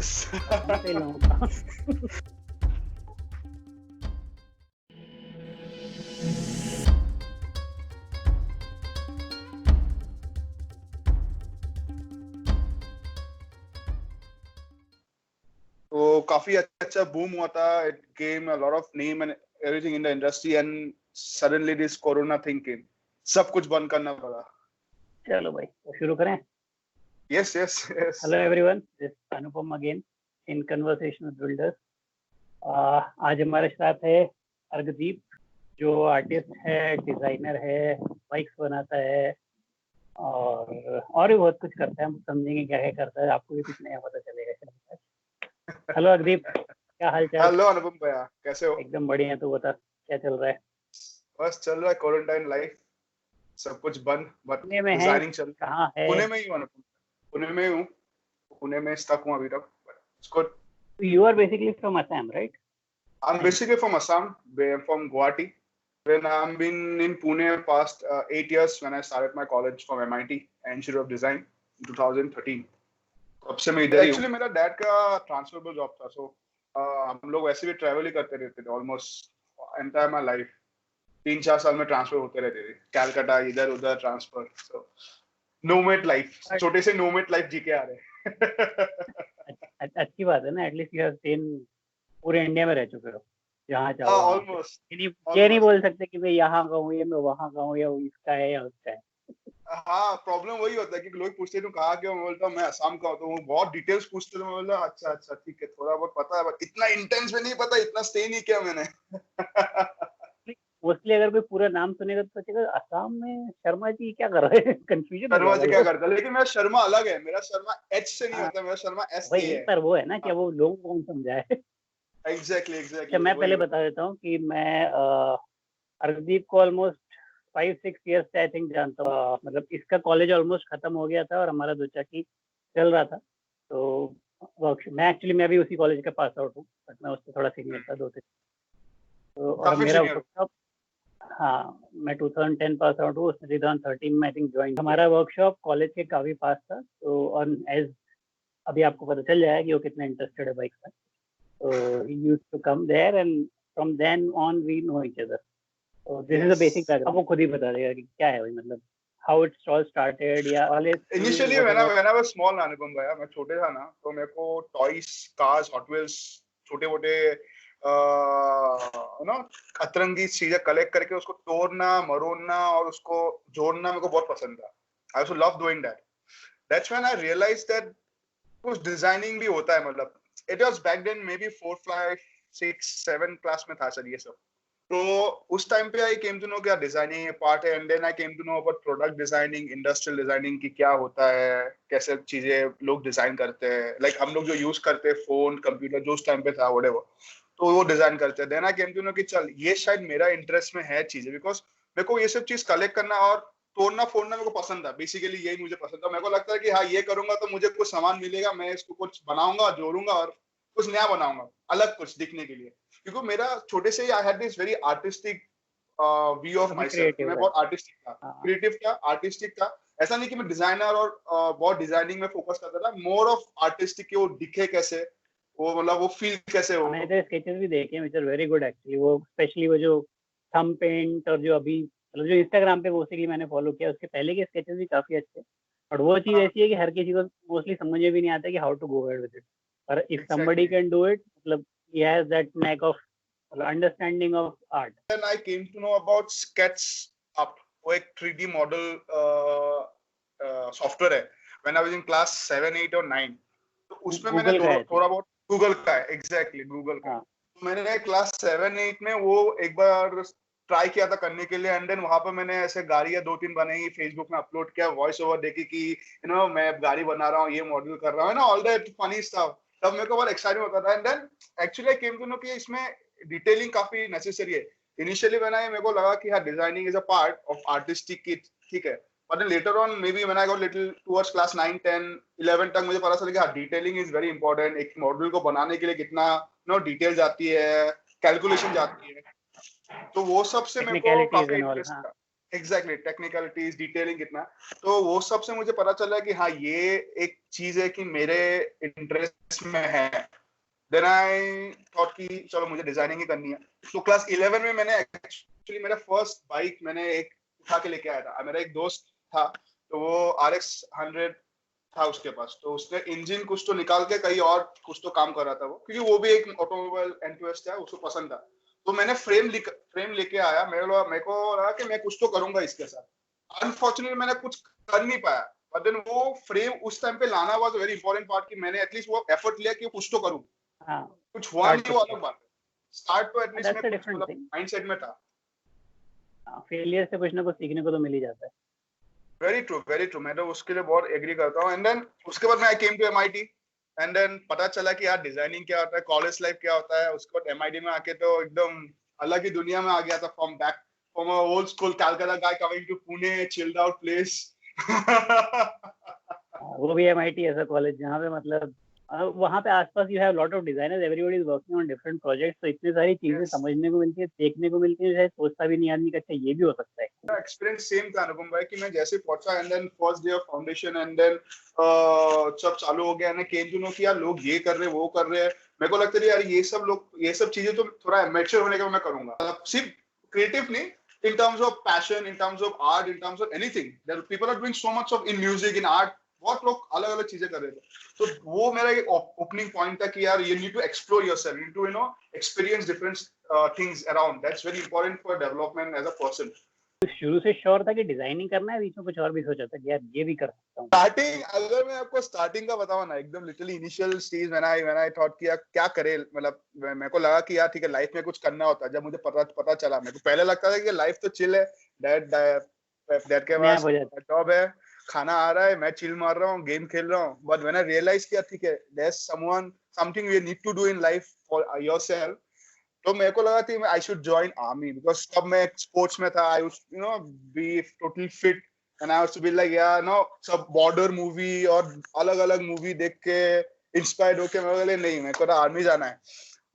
yes. मैं fail ना होता। तो काफी अच्छा बूम हुआ था. It came a lot of name and everything in the industry, and suddenly this corona thing came. सब कुछ बंद करना पड़ा. चलो भाई, तो शुरू करें. Yes. Hello everyone, this Anupam again in conversation with builders. आज हमारे साथ है अर्गदीप, जो आर्टिस्ट है, डिजाइनर है, बाइक्स बनाता है और भी बहुत कुछ करता है. हम समझेंगे क्या क्या करता है, आपको भी कुछ नया पता चलेगा. हेलो अर्गदीप, क्या हाल चाल? हेलो अनुपम भैया, कैसे हो? एकदम बढ़िया. तू बता, क्या चल रहा है? बस चल रहा है क्वारंटाइन लाइफ. सब कुछ बंद, बट पुणे में है? डिजाइनिंग चल. कहाँ है? पुणे में ही हूँ अनुपम. पुणे में हूँ. पुणे में स्टक हूँ अभी तक. It's good. You are basically from Assam, right? I'm basically from Assam, from Guwahati. When I've been in Pune past 8 years when I started my college from MIT, Institute of Design, in 2013. तब से मैं इधर ही हूँ. Actually मेरा dad का transferable job था, so हम लोग वैसे भी ट्रैवल ही करते रहते थे ऑलमोस्ट एंटायर माय लाइफ. 3-4 साल में ट्रांसफर होते रहते थे, कैलकाटा इधर उधर ट्रांसफर. सो नोमैड लाइफ, छोटे से नोमैड लाइफ जी के आ रहे हैं. अच्छी बात है ना, एटलीस्ट यू हैव सीन, पूरे इंडिया में रह चुके हो. जहाँ जाओ ऑलमोस्ट. ये नहीं बोल सकते कि मैं यहाँ का हूँ या मैं वहाँ का हूँ या इसका है या उसका है. हाँ, प्रॉब्लम वही होता है कि लोग पूछते हैं कहाँ के हो, मैं बोलता हूँ मैं असम का हूँ, तो वो बहुत डिटेल्स पूछते हैं. मैं बोलता हूँ अच्छा ठीक है, थोड़ा बहुत पता है, बट इतना इंटेंस में नहीं पता, इतना स्टे नहीं किया मैंने. मोस्टली अगर कोई पूरा नाम सुनेगा तो सोचेगा असम में शर्मा जी क्या कर रहे हैं. कंफ्यूजन हो शर्मा जी जाएगा. क्या करता है, लेकिन मेरा शर्मा अलग है. मेरा शर्मा एच से नहीं होता, मेरा शर्मा एस वही है. पर वो है ना कि वो लोगों को कौन समझाए. एग्जैक्टली. मैं पहले बता देता हूँ कि मैं अर्गदीप को ऑलमोस्ट 5-6 ईयर्स से आई थिंक जानता हूँ. मतलब इसका कॉलेज ऑलमोस्ट खत्म हो गया था और हमारा दुचाकी चल रहा था. तो मैं भी उसी कॉलेज का पास आउट हूँ, बट मैं उससे थोड़ा सीनियर था 2-3. तो और मेरा वर्कशॉप, हाँ, मैं 2010 पास आउट हूँ, उसने 2013 में आई थिंक ज्वाइन. हमारा वर्कशॉप कॉलेज के काफी पास था. तो ऑन एज अभी आपको पता चल जाएगा कि वो कितना इंटरेस्टेड है बाइक्स में. तो he used to come there and from then on we know each other. So this is a basic background. अब वो खुद ही बता देगा कि क्या है भाई, मतलब how it all started या always. Initially when I was small, अनुपम भैया, मैं छोटे था ना, तो मेरे को टॉयज, कार्स, हॉट व्हील्स, छोटे मोटे नो अतरंगी चीजें कलेक्ट करके उसको तोड़ना, मरोड़ना और उसको जोड़ना मेरे को बहुत पसंद था. I also love doing that. That's when I realized that कुछ डिजाइनिंग भी होता है. मतलब it was back then maybe 4, 5, 6, 7 class में था सर ये सब. तो उस टाइम पे आई केम टू नो क्या डिजाइनिंग पार्ट है, and then I came to know about product designing, industrial designing की क्या होता है, कैसे चीजें लोग डिजाइन करते हैं. लाइक हम लोग जो यूज करते हैं फोन, कंप्यूटर, जो उस टाइम पे था व्हाटएवर, तो वो डिजाइन करते हैं. Then I came to know कि चल ये शायद मेरा इंटरेस्ट में है चीजें, बिकॉज मेरे को ये सब चीज कलेक्ट करना और तोड़ना फोड़ना मेरे को पसंद था. बेसिकली यही मुझे पसंद था. मेरे को लगता है कि हाँ ये करूंगा तो मुझे कुछ सामान मिलेगा, मैं इसको कुछ बनाऊंगा, जोड़ूंगा और कुछ नया बनाऊंगा, अलग कुछ दिखने के लिए. क्योंकि मेरा छोटे से ही I had this very artistic view of myself. मैं बहुत आर्टिस्टिक था, क्रिएटिव था, आर्टिस्टिक था. ऐसा नहीं कि मैं डिजाइनर और बहुत डिजाइनिंग में फोकस करता था. मोर ऑफ आर्टिस्टिक कि वो दिखे कैसे, वो मतलब वो फील कैसे हो. मैंने स्केचेस भी देखे which are very good actually. वो स्पेशली वो जो थंब पेंट और जो अभी मतलब जो इंस्टाग्राम पे मोस्टली मैंने फॉलो किया, उसके पहले के स्केचेस भी काफी अच्छे. और वो चीज ऐसी है कि हर किसी को मोस्टली समझ में भी नहीं आता कि how to go ahead with it. पर if somebody can do it, मतलब he has that knack of understanding of art. Then I came to know about SketchUp, वो एक 3D मॉडल सॉफ्टवेयर है. When I was in class 7, 8 और 9, तो उसमें मैंने थोड़ा बहुत गूगल का है. एग्जैक्टली गूगल का. तो मैंने क्लास 7, 8 में वो एक बार ट्राई किया था करने के लिए. एंड देन वहां पर मैंने ऐसे गाड़ियां 2-3 बनाई, फेसबुक में अपलोड किया, वॉइस ओवर देखी कि यू नो मैं गाड़ी बना रहा हूँ, ये मॉडल कर रहा हूँ ना, ऑल दैट फनी स्टफ. तब मेरे को बहुत एक्साइटमेंट होता था. And then actually I came to know कि इसमें डिटेलिंग काफी नेसेसरी है. इनिशियली मेरे को लगा कि हाँ designing is a part of artistic की, ठीक है. But then later on maybe when I got little towards class 9, 10, 11 तक मुझे पता चला कि हाँ डिटेलिंग इज वेरी इंपॉर्टेंट. एक मॉडल को बनाने के लिए कितना नो डिटेल जाती है, कैलकुलेशन जाती है. तो वो सबसे मेरे को काफी इंटरेस्ट था. एग्जैक्टली टेक्निकलिटीज डिटेलिंग कितना, तो वो सब से मुझे पता चला कि हाँ ये एक चीज है कि मेरे इंटरेस्ट में है। देन आई थॉट कि चलो मुझे डिजाइनिंग ही करनी है। तो क्लास 11 में मैंने एक्चुअली मेरा फर्स्ट बाइक मैंने एक उठा के लेके आया था। मेरा एक दोस्त था, तो वो RX 100 था उसके पास, तो उसने इंजन कुछ तो निकाल के कहीं और कुछ तो काम कर रहा था वो, क्योंकि वो भी एक ऑटोमोबाइल एंथुसियास्ट है, उसको पसंद था। तो मैंने फ्रेम लेके आया, मेरे को लगा कि मैं कुछ तो करूंगा इसके साथ। अनफॉर्चुनेटली मैंने कुछ कर नहीं पाया, बट देन वो फ्रेम उस टाइम पे लाना वाज वेरी इंपॉर्टेंट पार्ट, कि मैंने एटलीस्ट वो एफर्ट लिया कि कुछ तो करूं। हाँ, कुछ हुआ स्टार्ट नहीं, तो वो किया। अलग बात है। स्टार्ट तो एटलीस्ट मैं दैट्स अ कुछ डिफरेंट मतलब थिंग। माइंडसेट में था। फेलियर से कुछ ना कुछ सीखने को तो मिल ही जाता है। वेरी ट्रू, वेरी ट्रू, मैं तो उसके लिए बहुत एग्री करता हूँ। एंड देन उसके बाद मैं I came to MIT, and then पता चला कि यार डिजाइनिंग क्या होता है, कॉलेज लाइफ क्या होता है। उसके बाद MIT में आके तो एकदम अलग ही दुनिया में आ गया था, from a old school Calcutta guy coming to Pune chilled out place. वो भी MIT ऐसा कॉलेज जहाँ पे मतलब वहाँ पे आसपास you have lot of designers, everybody is working on different projects, तो इतनी सारी चीजें Yes. समझने को मिलती है, देखने को मिलती है, शायद सोचता भी नहीं आदमी का अच्छा ये भी हो सकता है। एक्सपीरियंस सेम था अनुपम भाई, कि मैं जैसे पहुंचा and then first day of foundation, and then सब चालू हो गया ना, केम टू नो कि यार लोग ये कर रहे हैं वो कर रहे हैं। मेरे को लगता है यार ये सब चीजें तो थोड़ा मैच्योर होने के बाद मैं करूंगा। मतलब सिर्फ क्रिएटिव नहीं, in terms of passion, in terms of art, in terms of anything, there people are doing so much of in music, in art, बहुत लोग अलग अलग चीजें कर रहे थे। तो वो मेरा एक ओपनिंग पॉइंट था कि यार you need to explore yourself, you need to experience different things around. That's very important for development as a person. तो शुरू से श्योर था कि डिजाइनिंग करना है, बीच में कुछ और भी सोचा था कि यार ये भी कर सकता हूँ? स्टार्टिंग, अगर मैं आपको स्टार्टिंग का बताऊं ना, एकदम little initial stage when I thought किया क्या करे, मतलब मेरे को लगा कि यार ठीक है लाइफ में कुछ करना होता है। जब मुझे पता चला, मेरे को पहले लगता था कि लाइफ तो चिल है, डैड के अपने आप पास हो जाता जॉब है, खाना आ रहा है, मैं चिल मार रहा हूँ, गेम खेल रहा हूँ। बट व्हेन आई रियलाइज किया ठीक है there is something you need to do in life for yourself, तो मेरे को लगा कि I should join army, because तब मैं स्पोर्ट्स में था। I be totally fit, and I to be like यार सब बॉर्डर मूवी और अलग अलग मूवी देख के इंस्पायर्ड होके मैं बोला नहीं, मेरे को तो आर्मी जाना है।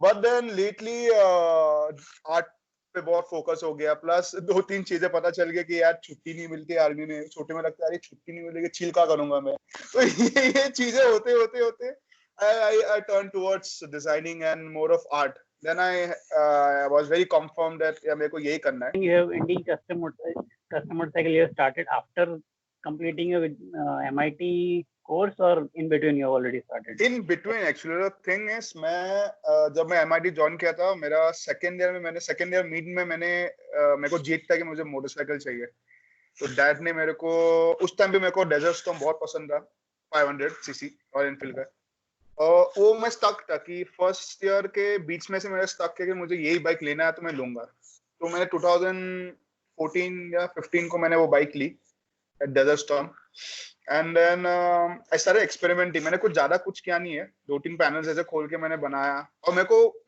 बट देन लेटली आर्ट पे बहुत फोकस हो गया, प्लस 2-3 चीजें पता चल गया कि यार छुट्टी नहीं मिलती आर्मी में। छोटे में लगता है यार छुट्टी नहीं मिलेगी, चिल का करूंगा मैं। तो ये चीजें होते होते होते I turned towards designing and more of art. Then I was very confirmed that मेरे को यही करना है. है। You have Indian custom motorcycle you have started after completing a MIT course or in between you have already started? In between actually, the thing is मैं जब मैं MIT join किया था, मेरा सेकेंड ईयर मिड में मेरे को जीत था कि मुझे मोटरसाइकिल चाहिए। तो डैड ने मेरे को उस टाइम पे मेरे को डेजर्ट स्टॉर्म बहुत पसंद था, 500cc रॉयल एनफील्ड का। और वो मैं स्टक था कि फर्स्ट ईयर के बीच में से मेरा स्टक है कि मुझे यही बाइक लेना है तो मैं लूंगा। तो मैंने 2014 या 15 को मैंने वो बाइक ली, Desert Storm. And then I started experimenting. मैंने कुछ किया नहीं है, 2-3 पैनल्स ऐसे खोल के मैंने बनाया। और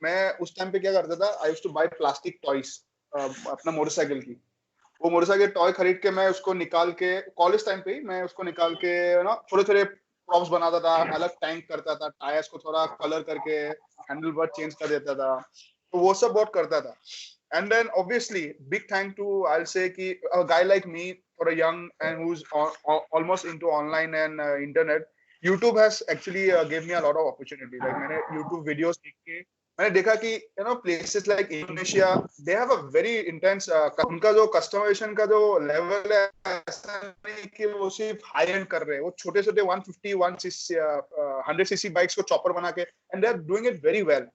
मैं उस टाइम पे क्या करता था, I used to buy plastic toys अपना मोटरसाइकिल की। वो मोटरसाइकिल टॉय खरीद के मैं उसको निकाल के कॉलेज टाइम पे ही मैं उसको निकाल के थोड़े थोड़े प्रॉप्स बनाता था, अलग टैंक करता था, टायर्स को थोड़ा कलर करके हैंडल बार चेंज कर देता था। तो वो सब बहुत करता था। And then obviously big thank to I will say कि a guy like me, for a young and who is almost into online and internet, YouTube has actually gave me a lot of opportunity. Like मैंने YouTube videos देख के मैंने देखा कि places like Indonesia, they have a very intense, उनका जो customization का जो लेवल है, ऐसा नहीं कि वो सिर्फ हाई एंड कर रहे हैं। वो छोटे छोटे 150 100cc बाइक्स को चॉपर बना के, and they are doing it very well,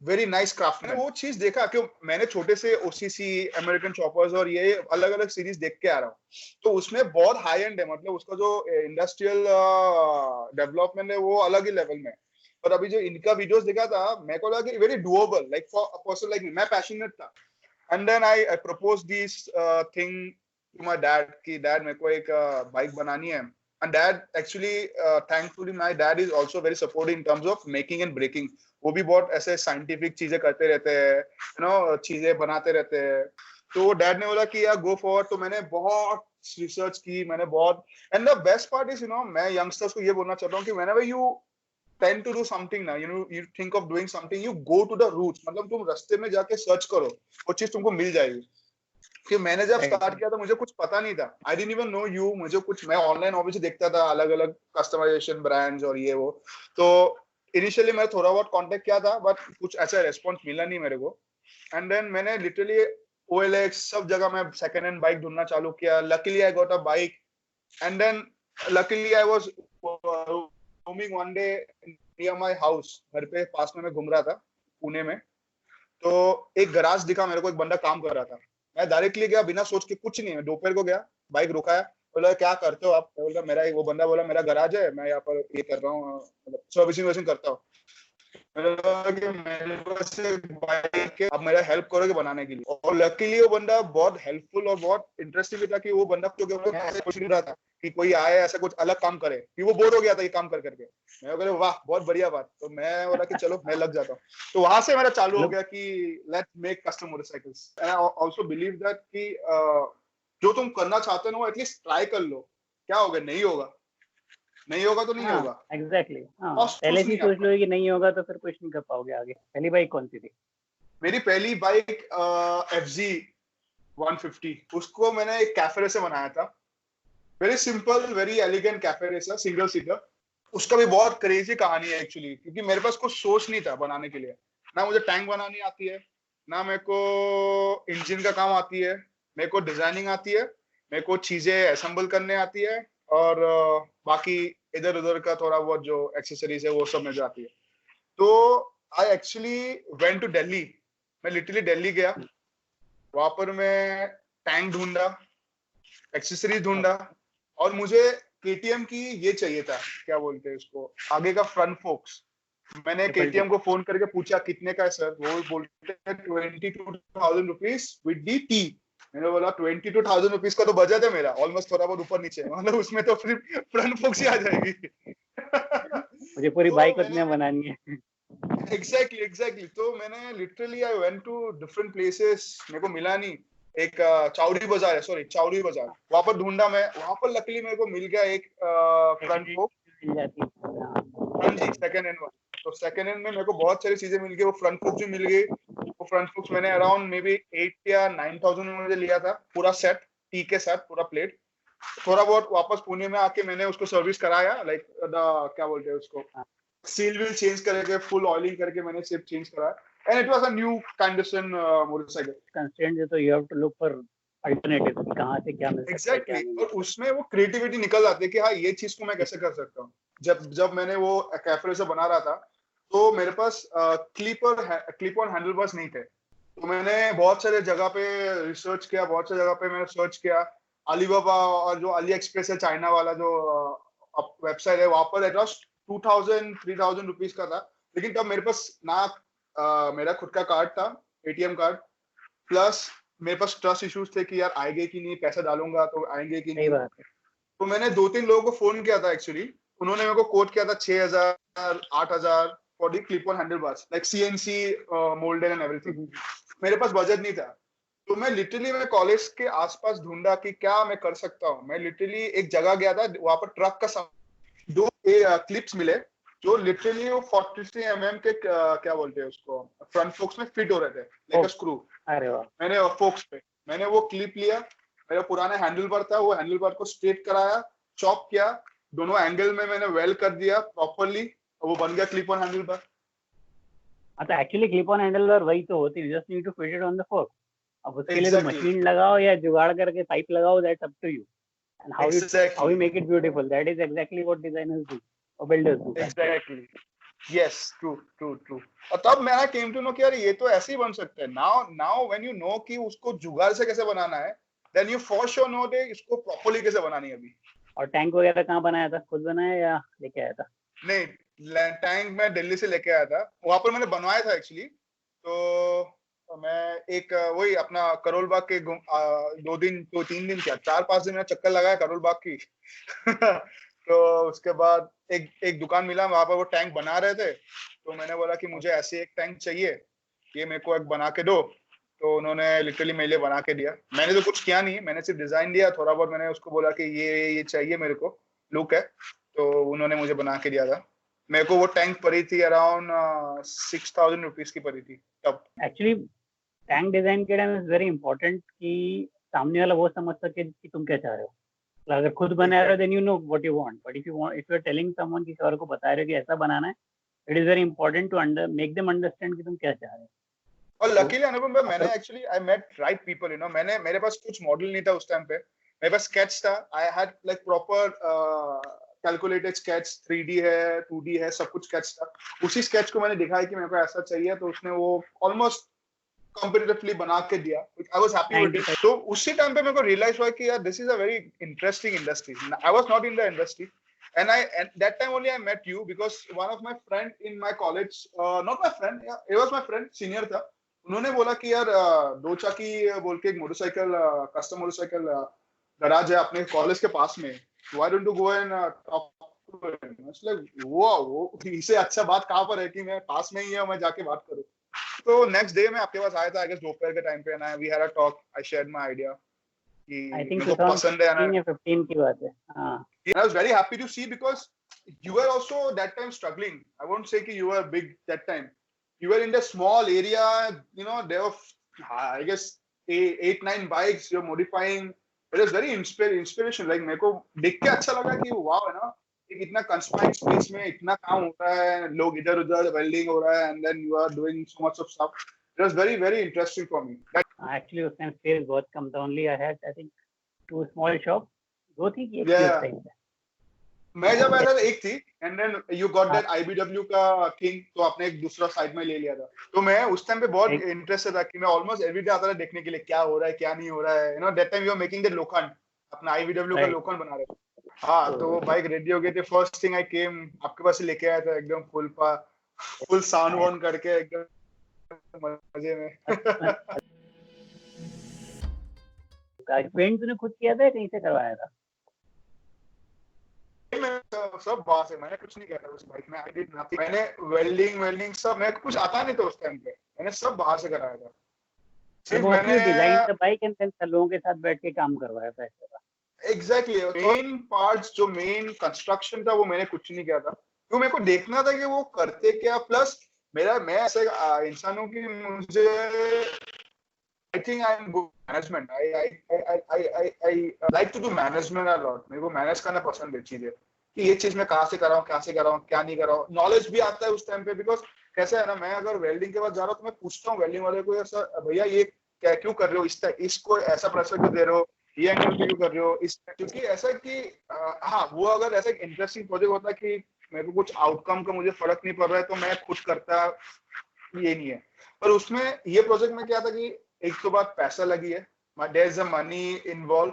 very nice craft. मैंने वो चीज देखा कि मैंने छोटे से OCC, अमेरिकन चॉपर्स और ये अलग अलग सीरीज देख के आ रहा हूँ, तो उसमें बहुत हाई एंड है। मतलब उसका जो इंडस्ट्रियल डेवलपमेंट है वो अलग ही लेवल में। पर अभी जो इनका वीडियोस देखा था, मेरे को लगा कि very doable, like for a person like me. मैं पैशनेट था, and then I propose this thing to my dad कि डैड मेरे को एक बाइक बनानी है। And dad actually thankfully my dad is also very supportive in terms of making and breaking. वो भी बहुत ऐसे साइंटिफिक चीजें करते रहते हैं, चीजें बनाते रहते हैं। तो डैड ने बोला कि यार गो फॉरवर्ड। तो मैंने बहुत रिसर्च की, मैंने बहुत, and the best part is मैं यंगस्टर्स को ये बोलना चाहता हूँ कि whenever you tend to do something now, you think of doing something, you go to the roots। मतलब तुम रास्ते में जाके सर्च करो, वो चीज तुमको मिल जाएगी। कि मैंने जब Right. स्टार्ट किया था मुझे कुछ पता नहीं था, I didn't even know you, मुझे कुछ, मैं ऑनलाइन ऑब्वियसली देखता था अलग अलग कस्टमाइजेशन ब्रांड्स और ये वो, तो इनिशियली मैं थोड़ा बहुत कांटेक्ट किया था बट कुछ ऐसा रिस्पॉन्स मिला नहीं मेरे को। एंड देन मैंने लिटरली OLX सब जगह मैं सेकंड हैंड बाइक ढूंढना चालू किया। Luckily I got a bike and then luckily I was roaming one day near my house, घर पे पास में मैं घूम रहा था पुणे में, तो एक गराज दिखा मेरे को, एक बंदा काम कर रहा था। मैं डायरेक्टली गया बिना सोच के, कुछ नहीं है, दोपहर को गया, बाइक रुकाया, बोला क्या करते हो आप? बोला मेरा, वो बंदा बोला मेरा गराज है, मैं यहाँ पर ये कर रहा हूँ, मतलब सर्विसिंग वर्विसिंग करता हूँ। मैंने बोला कि मेरे पास एक बाइक है, आप मेरा हेल्प करोगे बनाने के लिए? और लकीली वो बंदा बहुत हेल्पफुल और बहुत इंटरेस्टिंग भी था कि वो बंदा क्योंकि ऐसे खुश नहीं रहा था कि कोई आए ऐसा कुछ अलग काम करे, कि वो बोर हो गया था ये काम कर करके। मैं बोला वाह बहुत बढ़िया बात, तो मैं बोला कि चलो मैं लग जाता हूँ। तो वहां से मेरा चालू हो गया कि let's make custom motorcycles. And I also believe that कि जो तुम करना चाहते हो ना वो एटलीस्ट ट्राई कर लो, क्या होगा, नहीं होगा, नहीं होगा तो नहीं हाँ होगा, एग्जैक्टली हाँ, कॉस्ट पहले कुछ से ही नहीं है सोच आपका। लो कि नहीं होगा तो फिर कुछ नहीं कर पाओगे आगे। पहली बाइक कौन सी थी? मेरी पहली बाइक FZ 150, उसको मैंने एक कैफे रेसर बनाया था, very simple very elegant cafe racer, single seater. उसका भी बहुत क्रेजी कहानी है एक्चुअली, क्योंकि मेरे पास कुछ सोच नहीं था बनाने के लिए, ना मुझे टैंक बनानी आती है, ना मेरे को इंजन का काम आती है, मेरे को डिजाइनिंग आती है, मेरे को चीजें असेंबल करने आती है, और बाकी इधर उधर का थोड़ा बहुत जो एक्सेसरीज है वो सब मुझे आती है। तो I actually went to Delhi, मैं लिटरली दिल्ली गया, वहां पर मैं टैंक ढूंढा, एक्सेसरीज ढूंढा, और मुझे KTM की ये चाहिए था, क्या बोलते हैं उसको, आगे का फ्रंट फोक्स। मैंने ट्रिपल टी। KTM को फोन करके पूछा कितने का है सर, वो बोलते हैं 22,000 रुपीज विद डी टी। मैंने बोला 22,000 रुपीज का तो बजट है मेरा, ऑलमोस्ट थोड़ा बहुत ऊपर नीचे, मतलब उसमें तो फिर फ्रंट फोक्स ही आ जाएगी। मुझे पूरी तो बाइक मैंने उसमें बनानी है। एग्जैक्टली तो मैंने literally I went to different places, मेरे को मिला नहीं। एक चाउड़ी बाजार है, सॉरी चाउड़ी बाजार, वहां पर ढूंढा मैं, वहां पर लकीली मेरे को मिल गया एक फ्रंट फोक। मिल जाती है हाँ। हाँ जी, सेकंड हैंड वन। तो सेकंड हैंड में मेरे को बहुत सारी चीजें मिल गई, वो फ्रंट फोक्स भी मिल गई। वो फ्रंट फोक्स मैंने अराउंड मे बी 8 या 9,000 में मुझे लिया था, पूरा सेट, टी के साथ पूरा प्लेट। थोड़ा बहुत वापस पुणे में आके मैंने उसको सर्विस कराया, लाइक क्या बोलते हैं उसको, सील व्हील चेंज करके, फुल ऑयलिंग करके मैंने सिर्फ चेंज करा, and it was a new condition motorcycle. Constraint है तो you have to look for alternative, कहाँ से क्या मिल सकता है क्या एग्जैक्टली नहीं मिल और सकता। उसमें वो क्रिएटिविटी निकल आती है कि हाँ ये चीज को मैं कैसे कर सकता हूँ। जब मैंने वो कैफे से बना रहा था, तो मेरे पास क्लिप ऑन हैंडल बार्स नहीं थे, तो मैंने बहुत सारे जगह पे रिसर्च किया, बहुत सारे जगह पे मैंने सर्च किया। अलीबाबा और जो अली एक्सप्रेस है, चाइना वाला जो वेबसाइट है, वहां पर एट 2,000 3,000 रुपीज का था। लेकिन तब मेरे पास ना मेरा खुद का कार्ड था, ATM कार्ड, प्लस मेरे पास ट्रस्ट इश्यूज थे कि यार आएंगे कि नहीं, पैसा डालूंगा तो आएंगे कि सही नहीं। बात है। तो मैंने 2-3 लोगों को फोन किया था एक्चुअली, उन्होंने मेरे को कोट किया था 6,000 8,000 for the clip on handle bars, like CNC moulded and everything. मेरे पास बजट नहीं था, तो मैं लिटरली मैं कॉलेज के आसपास ढूंढा कि क्या मैं कर सकता हूँ। मैं लिटरली एक जगह गया था, वहां पर ट्रक का दो क्लिप्स मिले, जो लिटरली वो 43 mm के क्या बोलते हैं उसको, फ्रंट फोक्स में फिट हो रहे थे, लाइक अ स्क्रू। अरे वाह। मैंने फोक्स पे मैंने वो क्लिप लिया, मेरा पुराना हैंडल बार था, वो हैंडल बार को स्ट्रेट कराया, चॉप किया, दोनों एंगल में मैंने वेल्ड कर दिया प्रॉपरली, और वो बन गया क्लिप ऑन हैंडल बार। हाँ तो एक्चुअली क्लिप ऑन हैंडल और वही तो होती है, just need to fit it on the fork. अब उसके लिए तो एग्जैक्टली मशीन लगाओ या जुगाड़ करके पाइप लगाओ, that's up to you. And how you exactly make it beautiful, that is exactly what designers do और builders do actually. Exactly yes, true true true. और तब मैं केम टू नो कि यार ये तो ऐसे ही बन सकता है। Now now when you know कि उसको जुगाड़ से कैसे बनाना है, then you for sure know they इसको प्रॉपर्ली कैसे बनानी है अभी। और टैंक वगैरह कहाँ बनाया था, खुद बनाया या लेके आया था? नहीं, टैंक मैं दिल्ली से लेके आया था, वहां पर मैंने बनवाया था एक्चुअली। तो मैं एक वही अपना करोल बाग के 2 3 दिन क्या 4-5 दिन में चक्कर लगाया करोल बाग की। तो उसके बाद एक दुकान मिला, वहां पर वो टैंक बना रहे थे, तो मैंने बोला कि मुझे ऐसे एक टैंक चाहिए, ये मेरे को एक बना के दो। तो उन्होंने लिटरली मेरे लिए बना के दिया। मैंने तो कुछ किया नहीं, मैंने सिर्फ डिजाइन दिया थोड़ा बहुत, मैंने उसको बोला कि ये चाहिए मेरे को, लुक है, तो उन्होंने मुझे बना के दिया था। मेरे को वो टैंक पड़ी थी अराउंड 6,000 रुपीज की पड़ी थी तब। एक्चुअली टैंक डिजाइन के टाइम इज वेरी इंपॉर्टेंट कि सामने वाला वो समझ सके कि तुम क्या चाह रहे हो। तो अगर खुद बना रहे हो then you know what you want, but if you are telling someone, किसी और को बता रहे हो कि ऐसा बनाना है, it is very important to make them understand कि तुम क्या चाह रहे हो। और तो लकीली अनुपम भाई, मैंने अगर actually I met right people, मैंने, मेरे पास कुछ मॉडल नहीं था उस टाइम पे, मेरे पास स्केच था, I had like proper calculated sketch, 3D है, 2D है, सब कुछ स्केच था। उसी स्केच को मैंने दिखाया कि मेरे को ऐसा चाहिए, तो उसने वो ऑलमोस्ट कॉम्पिटिटिवली बना के दिया। I was happy with it. 95 तो उसी टाइम पे मेरे को रियलाइज हुआ कि यार this is a very interesting industry. I was not in the industry, and that time only I met you because one of my friend in my college, not my friend, yeah, it was my friend, senior था, उन्होंने बोला कि यार दो चाकी बोल के एक motorcycle, custom motorcycle garage है अपने कॉलेज के पास में, why don't you go and talk to him? मतलब वो इससे अच्छा बात कहाँ पर है कि मैं पास में ही है, मैं जाके बात करूँ। तो नेक्स्ट डे मैं आपके पास आया था, आई गेस दोपहर के टाइम पे, ना we had a talk, I shared my idea कि आई थिंक मेरे को पसंद है ना। 2015 या 15 की बात है। हाँ, I was very happy to see because you were also that time struggling. I won't say that you were big that time. You were in the small area, there were, I guess, 8-9 bikes you're modifying. It was very inspiration. Like मेरे को देख के अच्छा लगा कि wow है ना, एक इतना confined space में इतना काम हो रहा है, लोग इधर उधर वेल्डिंग हो रहा है, and then you are doing so much of stuff. It was very very interesting for me. Actually उस टाइम स्पेस बहुत कम था। Only I had I think 2 small shop, 2 थी कि एक थी उस टाइम पे। मैं जब आया था एक थी, and then you got that IBW का किंग, तो आपने एक दूसरा साइड में ले लिया था। तो मैं उस टाइम पे बहुत इंटरेस्टेड था कि मैं ऑलमोस्ट एवरीडे आता था देखने के लिए क्या हो रहा है क्या नहीं हो रहा है। That time you are making the लोखंड, अपना IBW का लोखंड बना रहे थे। हाँ, तो वो बाइक रेडी हो गई थी। फर्स्ट थिंग आई केम आपके पास लेके आया था, एकदम फुल साउंड ऑन करके, एकदम मजे में। पेंट तूने खुद किया था या कहीं से करवाया था? सब बाहर से, मैंने कुछ नहीं किया था उस बाइक में। I did nothing. मैंने वेल्डिंग सब, मेरे को कुछ आता नहीं था उस टाइम पे, मैंने सब बाहर से कराया था। सिर्फ मैंने design the bike and then लोगों के साथ बैठ के काम करवाया था ऐसा। एग्जैक्टली, मेन पार्ट्स जो मेन कंस्ट्रक्शन था वो मैंने कुछ नहीं किया था, क्यों मेरे को देखना था कि वो करते क्या। प्लस मैं ऐसे इंसान हूं कि मुझे I think I'm good management. I like to do management a lot. मेरे को मैनेज करना पसंद है चीजें, कि ये चीज मैं कहाँ से कर रहा हूँ, क्या नहीं कर रहा हूँ। नॉलेज भी आता है उस टाइम पे, बिकॉज कैसा है ना, मैं अगर वेल्डिंग के बाद जा रहा हूँ तो मैं पूछता हूँ वेल्डिंग वाले को, यार सर भैया ये क्या क्यों कर रहे हो, इसको ऐसा प्रेशर क्यों दे रहे हो, ये एंगल पे क्यों कर रहे हो, क्योंकि ऐसा कि हाँ, वो अगर ऐसा एक इंटरेस्टिंग प्रोजेक्ट होता है कि मेरे को कुछ आउटकम का मुझे फर्क नहीं पड़ रहा है, तो मैं खुद करता, ये नहीं है। पर उसमें ये प्रोजेक्ट में क्या था कि एक तो बात पैसा लगी है, there is a money involve,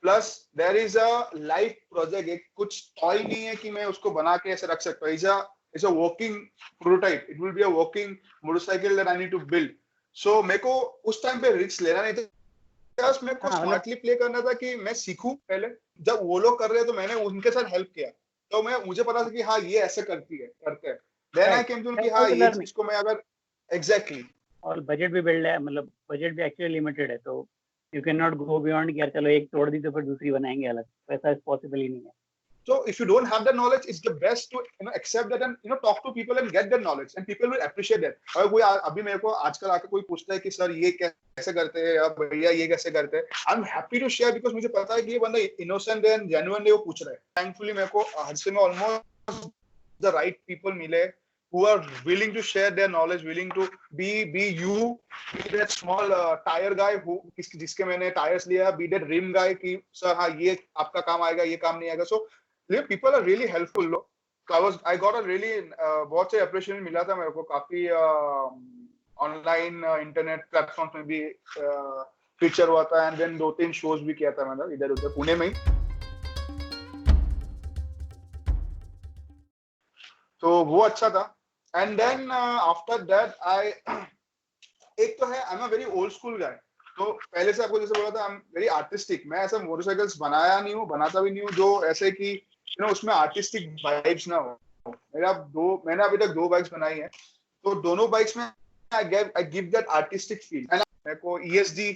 plus there is a life project. एक कुछ टॉय नहीं है कि मैं उसको बना के ऐसे रख सकता हूँ। It's a working prototype, it will be a working motorcycle that I need to build. So मेरे को उस टाइम पे रिस्क लेना नहीं था, मेरे को स्मार्टली प्ले करना था कि मैं सीखूं पहले। जब वो लोग कर रहे हैं तो मैंने उनके साथ हेल्प किया, तो मुझे पता था कि हाँ ये ऐसे करते हैं। देन आई केम टू कि हाँ ये चीज को मैं अगर एग्जैक्टली और बजट भी बिल्ड है, मतलब बजट भी एक्चुअली लिमिटेड है, तो you can not go beyond कि यार चलो एक तोड़ दी तो फिर दूसरी बनाएंगे अलग, वैसा पॉसिबल ही नहीं है। So if you don't have the knowledge, it's the best to accept that and talk to people and get the knowledge, and people will appreciate that. अगर कोई अभी मेरे को आजकल आके कोई पूछता है कि सर ये कैसे करते हैं या भैया ये कैसे करते हैं, I am happy to share, because मुझे पता है कि ये बंदा इनोसेंट एंड जेन्युइनली वो पूछ रहा है। थैंकफुली मेरे को हर से में ऑलमोस्ट द राइट पीपल मिले who are willing to share their knowledge, willing to be that small tire guy who जिसके मैंने टायर्स लिया, be that rim guy कि सर हाँ ये आपका काम आएगा, ये काम नहीं आएगा। So people are really helpful. So I got a really बहुत से appreciation मिला था मेरे को, काफी ऑनलाइन इंटरनेट प्लेटफॉर्म्स में भी फीचर हुआ था, एंड देन 2-3 शोज भी किया था मैंने इधर उधर पुणे में ही। तो वो अच्छा था। And then after that I एक तो है, I am a very old school guy. तो पहले से आपको जैसे बोला था, आई एम वेरी आर्टिस्टिक। मैं ऐसा मोटरसाइकिल्स बनाया नहीं हूँ, बनाता भी नहीं हूँ जो ऐसे कि उसमें आर्टिस्टिक वाइब्स ना हो। मैंने अभी तक 2 बाइक्स बनाई है, तो दोनों बाइक्स में I give that artistic feel. मेरे को ESD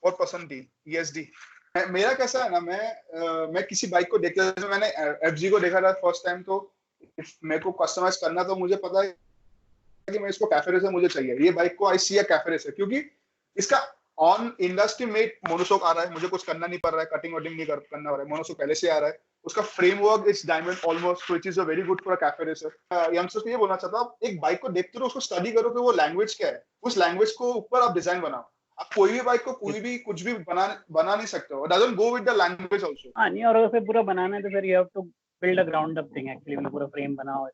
बहुत पसंद थी। ESD मेरा कैसा है ना, मैं किसी बाइक को देखता हूं, मैंने FG को देखा था फर्स्ट टाइम, तो मेरे को कस्टमाइज करना, तो मुझे पता है कि मैं इसको कैफे रेसर मुझे चाहिए, ये बाइक को आई सी अ कैफे रेसर, क्योंकि इसका ऑन इंडस्ट्री मेड मोनोशॉक आ रहा है, मुझे कुछ करना नहीं पड़ रहा है, कटिंग वटिंग नहीं करना हो रहा है, मोनोशॉक पहले से आ रहा है, उसका framework it's diamond almost, which is a very good for a cafe racer. Youngsters को ये बोलना चाहता हूँ, आप एक बाइक को देखते रहो, उसको स्टडी करो कि वो लैंग्वेज क्या है, उस लैंग्वेज को ऊपर आप डिजाइन बनाओ। आप कोई भी बाइक को कोई भी कुछ भी बना नहीं सकते हो, doesn't go with the language also. हाँ नहीं, और अगर फिर पूरा बनाना है तो फिर you have to build a ground up thing, actually मतलब पूरा फ्रेम बनाओ, it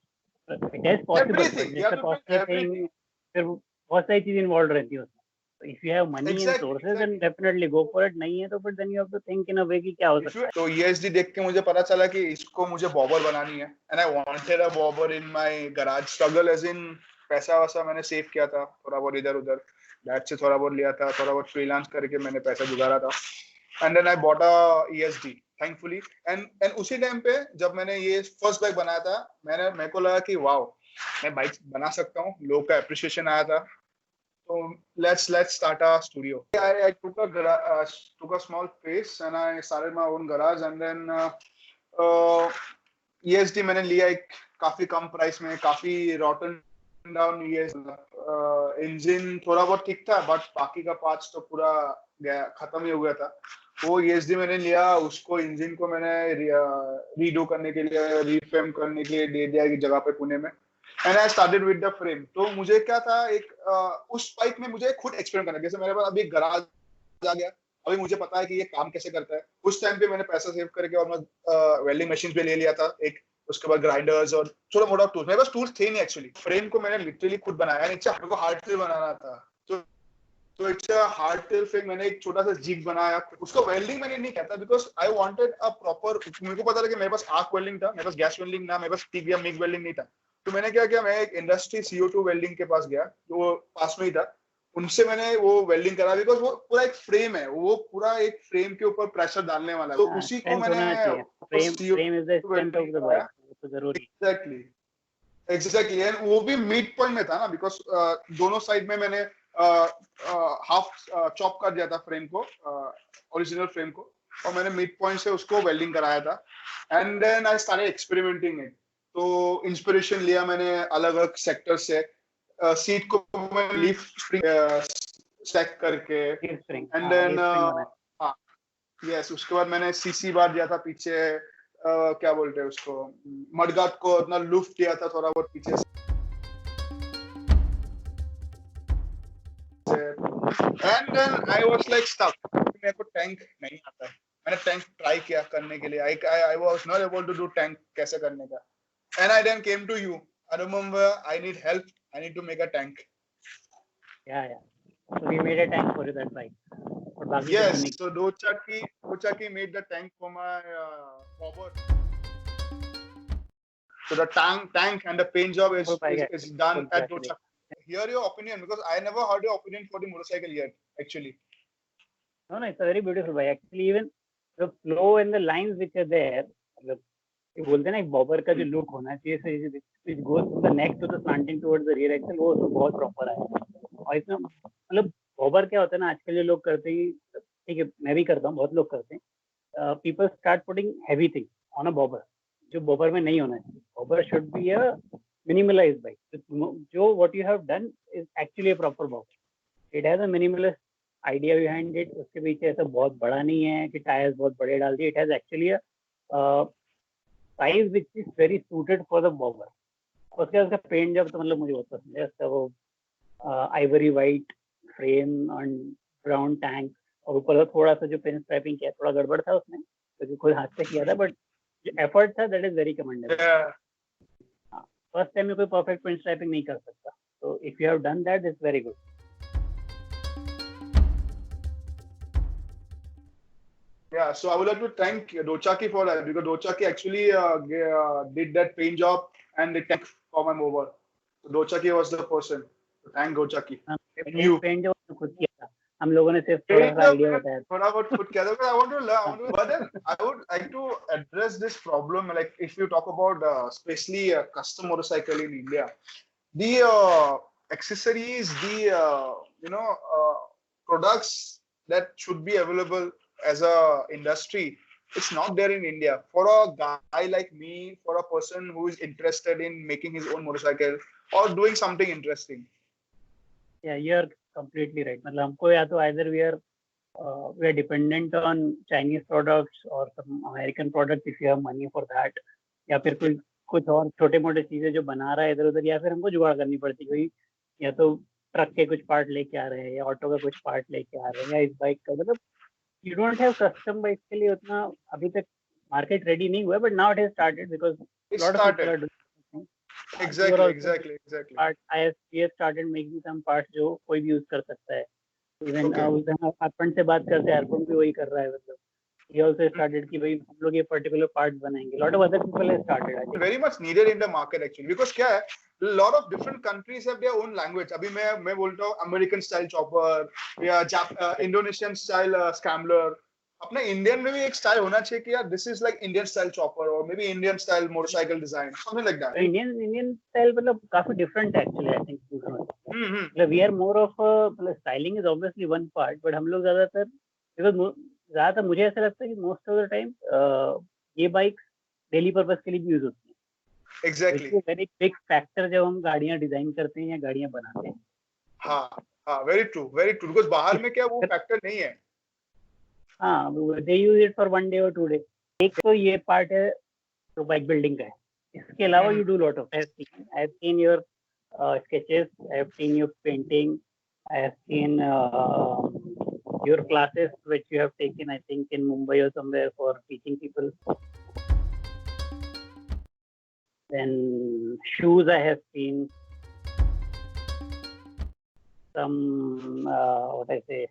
is possible, but everything, you just have a to build costly everything. Thing, फिर बहुत सारी चीजें इन्वॉल्व रहती है उसमें। तो if you have money and exactly sources then exactly. Definitely go for it, नहीं है तो फिर then you have to think in a way कि क्या हो सकता है। तो ESD देख के मुझे पता चला कि इसको मुझे बॉबर बनानी है, and I wanted a bobber in my garage. Struggle as in पैसा वैसा मैंने सेव किया था थोड़ा बहुत इधर उधर, डैड से थोड़ा बहुत लिया था, थोड़ा बहुत फ्रीलांस करके मैंने पैसा जुगाड़ा था, and then I bought a ESD thankfully. And उसी टाइम पे जब मैंने ये फर्स्ट बाइक बनाया था, मेरे को लगा कि वाओ, मैं बाइक बना सकता हूँ, लोग का अप्रिशिएशन आया था, so let's start a studio. I took a small space and I started my own garage, and then ESD मैंने लिया एक काफी कम प्राइस में, काफी रॉटन डाउन ESD। इंजन थोड़ा बहुत ठीक था, बट बाकी का पार्ट्स तो पूरा गया, खत्म ही हो गया था। वो ESD मैंने लिया, उसको इंजन को मैंने रीडो करने के लिए, रीफ्रेम करने के लिए दे दिया एक जगह पे पुणे में, and I started with the frame. तो मुझे क्या था, एक उस बाइक में मुझे खुद एक्सपेरिमेंट करना, जैसे मेरे पास अभी गराज आ गया, अभी मुझे पता है कि ये काम कैसे करता है। उस टाइम पे मैंने पैसा सेव करके और मैं वेल्डिंग मशीन पे ले लिया था एक, उसके बाद ग्राइंडर्स और छोटा मोटा टूल्स, मेरे पास टूल्स थे नहीं एक्चुअली। फ्रेम को मैंने लिटरली खुद बनाया, नीचे मेरे को हार्ड टेल बनाना था, तो it's a hard tail frame. मैंने एक छोटा सा जिग बनाया, उसको वेल्डिंग मैंने नहीं कहता, because I wanted a proper, मेरे को पता था कि मेरे पास आर्क वेल्डिंग था, मेरे पास गैस वेल्डिंग ना, मेरे पास टिक या मिग वेल्डिंग नहीं था। तो मैंने क्या किया, मैं एक इंडस्ट्री CO2 वेल्डिंग के पास गया, जो पास में ही था, उनसे मैंने वो वेल्डिंग करा, बिकॉज वो पूरा एक फ्रेम है, वो पूरा एक फ्रेम के ऊपर प्रेशर डालने वाला है, तो हाँ, उसी को स्ट्रेंथ मैंने होना चाहिए, frame is the CO2 strength of welding the कराया। बाइक, वो तो जरूरी है। एग्जैक्टली एग्जैक्टली, एंड वो भी मिड पॉइंट में था ना, बिकॉज दोनों साइड में मैंने हाफ चॉप कर दिया था फ्रेम को, ओरिजिनल फ्रेम को, और मैंने मिड पॉइंट से उसको वेल्डिंग कराया था, and then I started experimenting it. तो इंस्पिरेशन लिया मैंने अलग अलग सेक्टर से, सीट को मैं लीफ स्प्रिंग स्टैक करके, लीफ स्प्रिंग, एंड हाँ देन लीफ स्प्रिंग बना। यस, उसके बाद मैंने CC बार दिया था पीछे, क्या बोलते हैं उसको, मडगार्ड को अपना लुफ्ट दिया था थोड़ा बहुत पीछे से, and then I was like stuck, मेरे को टैंक नहीं आता है। मैंने टैंक ट्राई किया करने के लिए, I was not able to do tank कैसे करने का, and I then came to you, I remember I need help, I need to make a tank. या so we made a tank for that bike, और बाकी तो Yes, हमने so Dochaki made the tank for my bobber. So the tank and the paint job full bike is done full at Dochaki. Hear your opinion, because I never heard your opinion for the motorcycle yet, actually. No, it's a very beautiful bike. Actually, even the flow and the lines which are there, मतलब ये बोलते हैं ना, एक bobber का जो look होना चाहिए, which goes from the neck to the slanting towards the rear axle, वो तो बहुत प्रॉपर आया। और इसमें मतलब बॉबर क्या होता है ना, आजकल जो लोग करते हैं, ठीक है मैं भी करता हूँ, बहुत लोग करते हैं, people start putting heavy thing on a bobber, जो बॉबर में नहीं होना चाहिए। Bobber should be a minimalized bike, जो what you have done is actually a proper bobber. It has a minimalist idea behind it, उसके पीछे ऐसा बहुत बड़ा नहीं है कि टायर्स बहुत बड़े डाल दिए। It has actually a size which is very suited for the bobber. उसका पेंट जब तो मतलब मुझे बहुत पसंद है, उसका वो Ivory white frame and brown tank, और ऊपर थोड़ा सा जो पिन स्ट्राइपिंग किया, थोड़ा गड़बड़ था उसमें, क्योंकि खुद हाथ से किया था, बट जो एफर्ट था that is very commendable. First time में कोई परफेक्ट पिन स्ट्राइपिंग नहीं कर सकता, तो if you have done that it's very good. Yeah, so I would like to thank Dochaki for that, because Dochaki actually did that paint job and the tank for my mobile. So Dochaki was the person. So thank Dochaki. And you. Paint जो खुद किया था, हम लोगों ने सिर्फ थोड़ा Paint सा job आइडिया मैंने बताया था। थोड़ा बहुत खुद किया था, but I want to learn. But then I would like to address this problem. Like if you talk about especially custom motorcycle in India, the accessories, the products that should be available as a industry, it's not there in India. For a guy like me, for a person who is interested in making his own motorcycle or doing something interesting. Yeah, you're completely right. मतलब हमको या तो either we are dependent on Chinese products or some American products if you have money for that, या फिर कुछ और छोटे मोटे चीजें जो बना रहा है इधर उधर, या फिर हमको जुगाड़ करनी पड़ती है कोई, या तो ट्रक के कुछ पार्ट लेके आ रहे हैं या ऑटो का कुछ पार्ट लेके आ रहे हैं या इस बाइक का, मतलब you don't have custom bike के लिए उतना अभी तक मार्केट रेडी नहीं हुआ है, but now it has started because It lot of people started. Are doing. Exactly. Part we have started making some parts जो कोई भी यूज कर सकता है। इवन उस दिन अर्पण से बात करते हैं, अर्पण भी वही कर रहा है, मतलब he also started कि भाई हम लोग ये पर्टिकुलर पार्ट्स बनाएंगे। Lot of other people have started, I think Very much needed in the market actually, because क्या है, a lot of different countries have their own language. अभी मैं बोलता हूँ American style chopper या Indonesian style scrambler. अपने Indian में भी एक स्टाइल होना चाहिए कि यार this is like Indian style chopper or maybe Indian style motorcycle design, something like that. Indian style मतलब काफी डिफरेंट है एक्चुअली, आई थिंक मतलब वी आर मोर ऑफ मतलब styling is obviously one part, but हम लोग ज्यादातर मुझे ऐसा लगता है कि मोस्ट ऑफ द टाइम ये बाइक डेली पर्पस के लिए भी यूज होती है। Exactly. वेरी बिग फैक्टर जब हम गाड़ियां डिजाइन करते हैं या गाड़ियां बनाते हैं। हाँ, very true, because बाहर में क्या वो फैक्टर नहीं है। हाँ, दे यूज इट फॉर 1 डे और 2 डे। एक तो ये पार्ट है जो बाइक बिल्डिंग का है, इसके अलावा you do lot of, I have seen your sketches, I have seen your painting, I have seen your classes which you have taken, I think in Mumbai or somewhere, for teaching people. Then shoes I have seen, some what I say,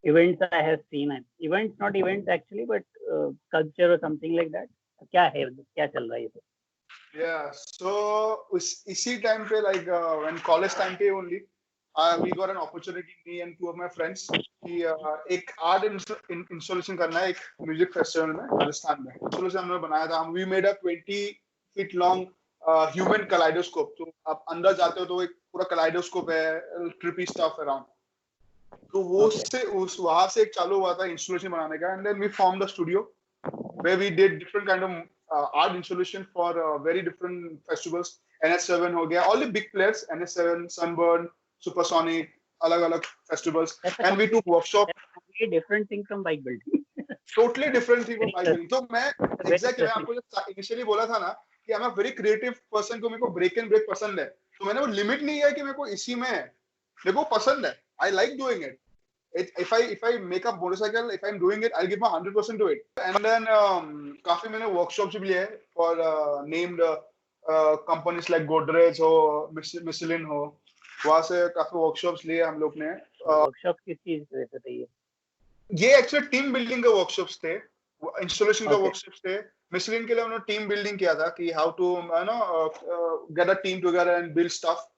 events I have seen, events not events actually, but culture or something like that. क्या है, क्या चल रहा है ये? Yeah, so इसी time पे like when college time पे only we got an opportunity, me and two of my friends, कि एक art installation करना है एक music festival में राजस्थान में। installation हमने बनाया था, we made a 20 feet long human kaleidoscope। तो आप अंदर जाते हो तो एक पूरा kaleidoscope है, trippy stuff around। तो वो से वहाँ से एक चालू हुआ था installation बनाने का, and then we formed a studio where we did different kind of art installation for very different festivals. NS7 हो गया, all the big players, NS7, Sunburn, Supersonic, अलग-अलग festivals, and we took workshop. That's a different thing from bike building. Totally different thing from bike building. तो मैं exactly मैं आपको जो initially बोला था ना कि I'm a very creative person, को मेरे को break and break पसंद है, तो मैंने वो limit नहीं है कि मेरे को इसी में है, मेरे को पसंद है, I like doing it. If I make a motorcycle, if I'm doing it, I'll give my 100% to it. And then काफी मैंने workshops भी लिए for named companies like Godrej हो, Michelin हो, वहाँ से काफी workshops लिए हम लोग ने। workshop किस चीज पे थे ये? ये actually team building के workshops थे, installation के workshops थे। Michelin के लिए उन्होंने team building किया था कि how to get a team together and build stuff.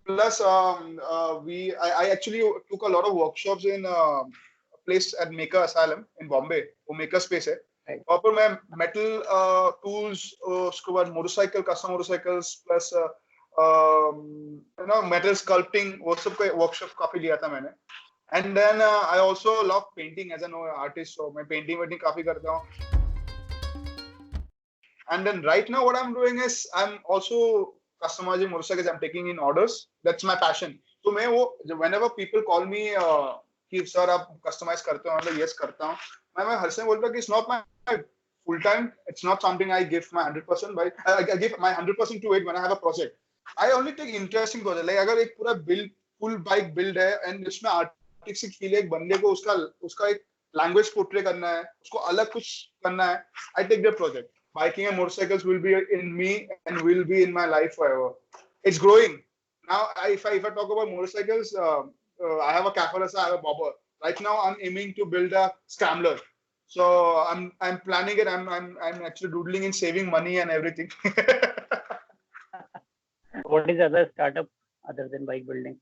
Plus, I actually took a lot of workshops in a place at Maker Asylum in Bombay, वो Maker Space है। वहाँ पर मैं metal tools, उसके बाद motorcycle, custom motorcycles, plus metal sculpting, वो सब का workshop काफी लिया था मैंने। And then I also love painting as an artist, so मैं painting काफी करता हूँ। And then right now what I'm doing is I'm also customizing motorcycles. I'm taking in orders. That's my passion. So मैं वो whenever people call me कि sir आप customize करते हो, मतलब yes करता हूँ, मैं हर समय बोलता हूँ कि it's not my full time. It's not something I give my 100%. But I give my 100% to it when I have a project. I only take interesting project. Like अगर एक पूरा build full bike build है and इसमें artistic feel है, एक बंदे को उसका एक language portray करना है, उसको अलग कुछ करना है, I take the project. Biking and motorcycles will be in me and will be in my life forever. It's growing. Now, if I talk about motorcycles, I have a Caparasa, I have a Bobber. Right now, I'm aiming to build a Scrambler. So I'm planning it. I'm actually doodling in saving money and everything. What is other startup other than bike building?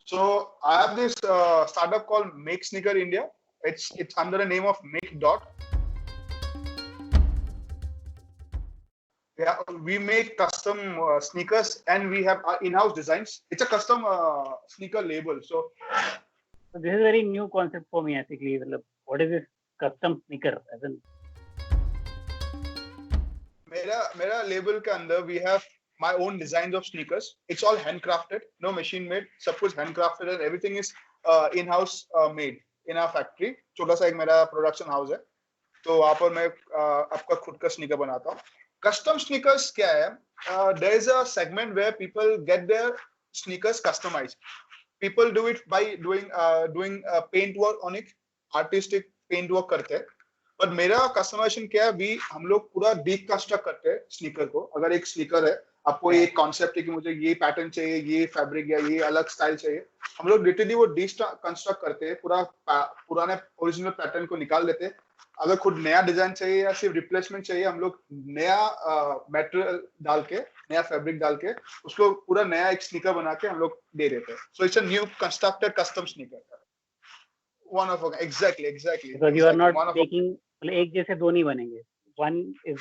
So I have this startup called Make Sneaker India. It's under the name of Make Dot. Yeah, we make custom sneakers and we have in-house designs. It's a custom sneaker label. So this is a very new concept for me. Basically, what is this custom sneaker? मेरा label के अंदर we have my own designs of sneakers. It's all handcrafted, no machine made. सब कुछ handcrafted and everything is in-house made in our factory. छोटा सा एक मेरा production house है. तो वहाँ पर मैं आपका खुद का sneaker बनाता हूँ. Custom sneakers क्या है? There is a segment where people get their sneakers customized. People do it by doing paint work on it, artistic paint work करते हैं. पर मेरा कस्टमाइजेशन क्या है? हम लोग पूरा डीकंस्ट्रक्ट करते हैं स्नीकर को. अगर एक स्नीकर है, आपको एक कॉन्सेप्ट है कि मुझे ये पैटर्न चाहिए, ये फैब्रिक या ये अलग स्टाइल चाहिए, हम लोग लिटरली वो डीकंस्ट्रक्ट करते हैं, पूरा पुराने ओरिजिनल पैटर्न को निकाल देते हैं. अगर खुद नया डिजाइन चाहिए या सिर्फ रिप्लेसमेंट चाहिए, हम लोग नया मटेरियल डाल के, नया फैब्रिक डाल के उसको पूरा नया एक स्नीकर बना के हम लोग दे देते हैं. So it's a new constructed custom sneaker. One of exactly because you are not taking, एक जैसे दो नहीं बनेंगे.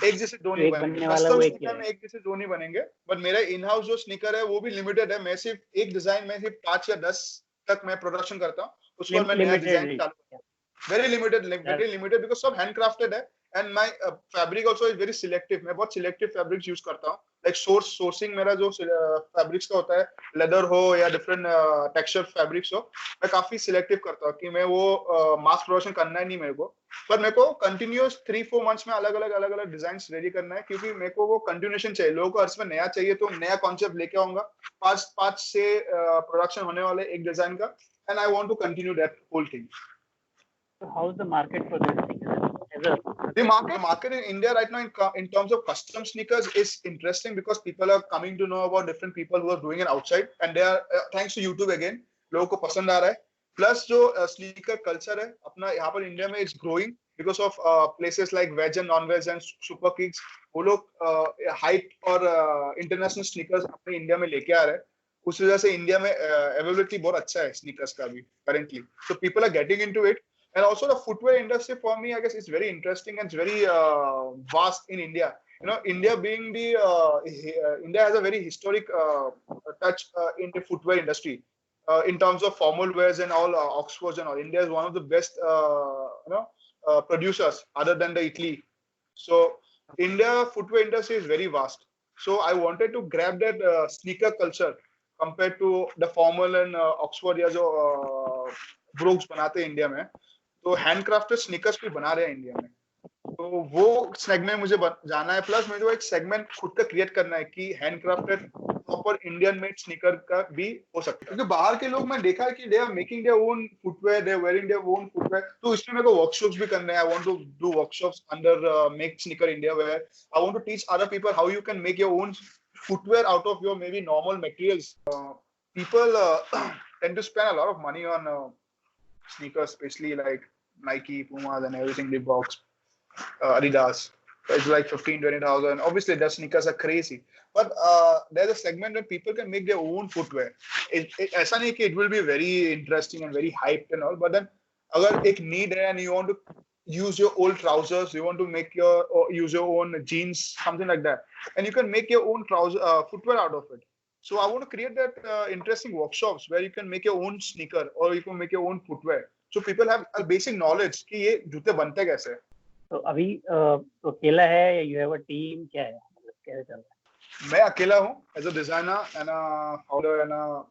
एक जैसे दो नहीं बनेंगे. कस्टम स्नीकर में एक जैसे दो नहीं बनेंगे. बट मेरा इन हाउस जो स्नीकर है वो भी लिमिटेड है. मैं सिर्फ एक डिजाइन में सिर्फ 5 या 10 तक मैं प्रोडक्शन करता हूँ. उसको मैं नया डिजाइन डालता हूँ. Very limited because सब handcrafted है. And my fabric also is very selective. मैं बहुत selective fabrics use करता हूँ. Like sourcing मेरा जो fabrics का होता है, leather हो या different texture fabrics हो, मैं काफी selective करता हूँ कि मैं वो mass production करना ही नहीं मेरे को. पर मेरे को continuous 3-4 months में अलग अलग designs ready करना है, क्योंकि मेरे को वो continuation चाहिए. लोगों को अर्थ में नया चाहिए तो नया concept लेके आऊंगा. 5 से production होने वाले एक design का, and I want to continue that whole thing. So how's the market for this sneakers? The market in India right now in terms of custom sneakers is interesting because people are coming to know about different people who are doing it outside, and they are thanks to YouTube again, लोगों को पसंद आ रहा है. Plus जो sneaker culture है अपना यहाँ पर इंडिया में it's growing because of places like Veg and non-veg and Super Kicks. वो लोग hype और international sneakers अपने इंडिया में लेके आ रहे हैं. उस वजह से इंडिया में availability बहुत अच्छा है sneakers का भी currently. So people are getting into it. And also the footwear industry for me, I guess, is very interesting and it's very vast in India. You know, India being the India has a very historic touch in the footwear industry in terms of formal wears and all Oxfords and all. India is one of the best producers other than the Italy. So India footwear industry is very vast. So I wanted to grab that sneaker culture compared to the formal and Oxford या जो Brooks बनाते हैं India में. तो handcrafted sneakers भी बना रहे हैं इंडिया में. तो वो सेगमेंट मुझे जाना है. प्लस मुझे वो एक सेगमेंट खुद का क्रिएट करना है कि handcrafted proper Indian made sneaker का भी हो सकता है. क्योंकि बाहर के लोग मैं देखा है कि they are making their own footwear, they are wearing their own footwear. तो इसमें मेरे को वर्कशॉप्स भी करने हैं. I want to do workshops under make sneaker India where I want to teach other people how you can make your own footwear out of your maybe normal materials. People tend to spend a lot of money on sneakers, especially like Nike, Pumas and everything, Reeboks, Adidas. It's like 15,000-20,000. Obviously, the sneakers are crazy. But there's a segment where people can make their own footwear. ऐसा नहीं कि it will be very interesting and very hyped and all. But then, अगर एक need है and you want to use your old trousers, you want to make use your own jeans, something like that, and you can make your own footwear out of it. So I want to create that interesting workshops where you can make your own sneaker or you can make your own footwear. So people have a basic knowledge कि ये जूते बनते कैसे. तो अभी तो अकेला है या you have a team, क्या है, कैसे चल रहा है? मैं अकेला हूँ as a designer and a founder and a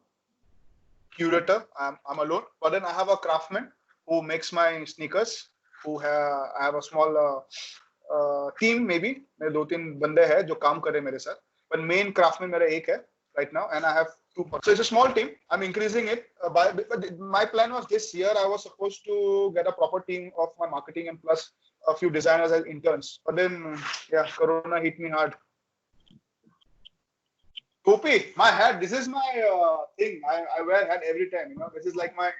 curator. I'm alone. But then I have a craftsman who makes my sneakers. I have a small team maybe. मेरे 2-3 बंदे हैं जो काम कर रहे हैं मेरे साथ. But main craftsman मेरा एक है right now, and I have 2. So it's a small team. I'm increasing it. But my plan was this year I was supposed to get a proper team of my marketing and plus a few designers as interns. But then, yeah, Corona hit me hard. Topi, my hat. This is my thing. I wear hat every time. You know, this is like my.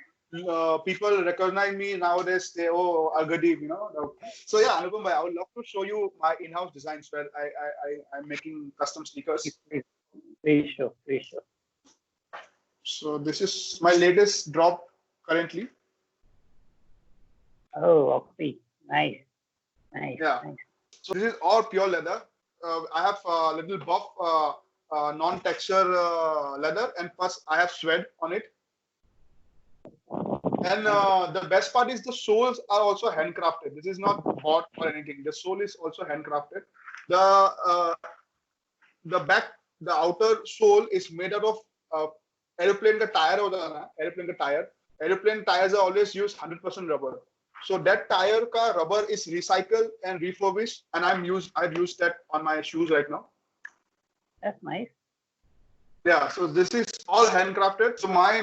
People recognize me nowadays. They Argadeep, you know. So yeah, Anupam bhai, I would love to show you my in-house designs where I'm making custom sneakers. Please show. So this is my latest drop currently. Oh, okay. Nice. Yeah. Nice. So this is all pure leather. I have a little buff non-texture leather, and plus I have suede on it. And the best part is the soles are also handcrafted. This is not bought or anything. The sole is also handcrafted. The the outer sole is made out of airplane का tire होता है ना, airplane tires are always use 100% rubber. So that tire ka rubber is recycled and refurbished, and I've used that on my shoes right now. That's nice. Yeah, so this is all handcrafted. So my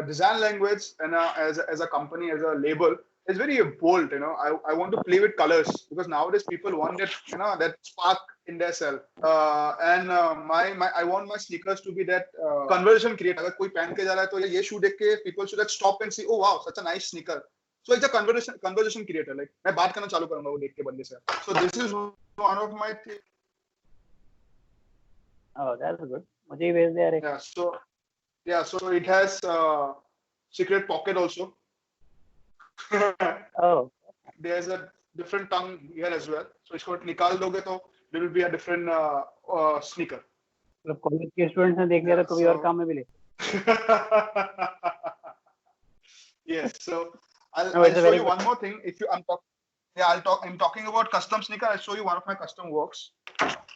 design language and as a company, as a label, is very bold. You know, I want to play with colors because nowadays people want that, you know, that spark in their self. And I want my sneakers to be that conversation creator. अगर कोई पहन के जा रहा है तो ये shoe देख के people should stop and see, oh wow, such a nice sneaker. So it's a conversation creator. Like मैं बात करना चालू करूँगा वो देख के बंदे से. So this is one of my things. Oh, that's good. मुझे भेज दे यार. So it has secret pocket also. Oh. There's a different tongue here as well. So इसको निकाल दोगे तो there will be a different sneaker. मतलब college के students ने देख लिया तो कभी और काम में भी ले. Yes. So I'll show you one more thing. I'm talking about custom sneaker. I'll show you one of my custom works.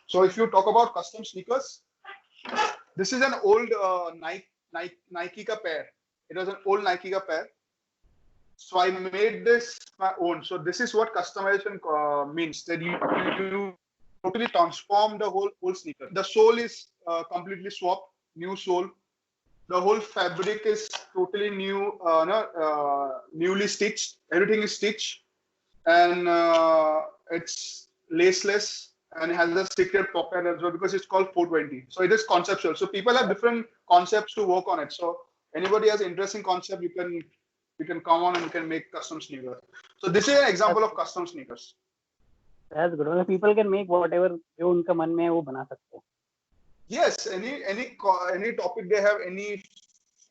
So if you talk about custom sneakers, this is an old Nike ka pair. It was an old Nike ka pair. So I made this my own. So this is what customization means. That you totally transform the whole sneaker. The sole is completely swapped, new sole. The whole fabric is totally new, newly stitched. Everything is stitched, and it's laceless. And it has a secret pocket as well because it's called 420. So it is conceptual. So people have different concepts to work on it. So anybody has interesting concept, you can come on and you can make custom sneakers. So this is an example of custom sneakers. That's good. Well, people can make whatever जो उनका मन में है वो बना सकते हैं. Yes, any topic they have, any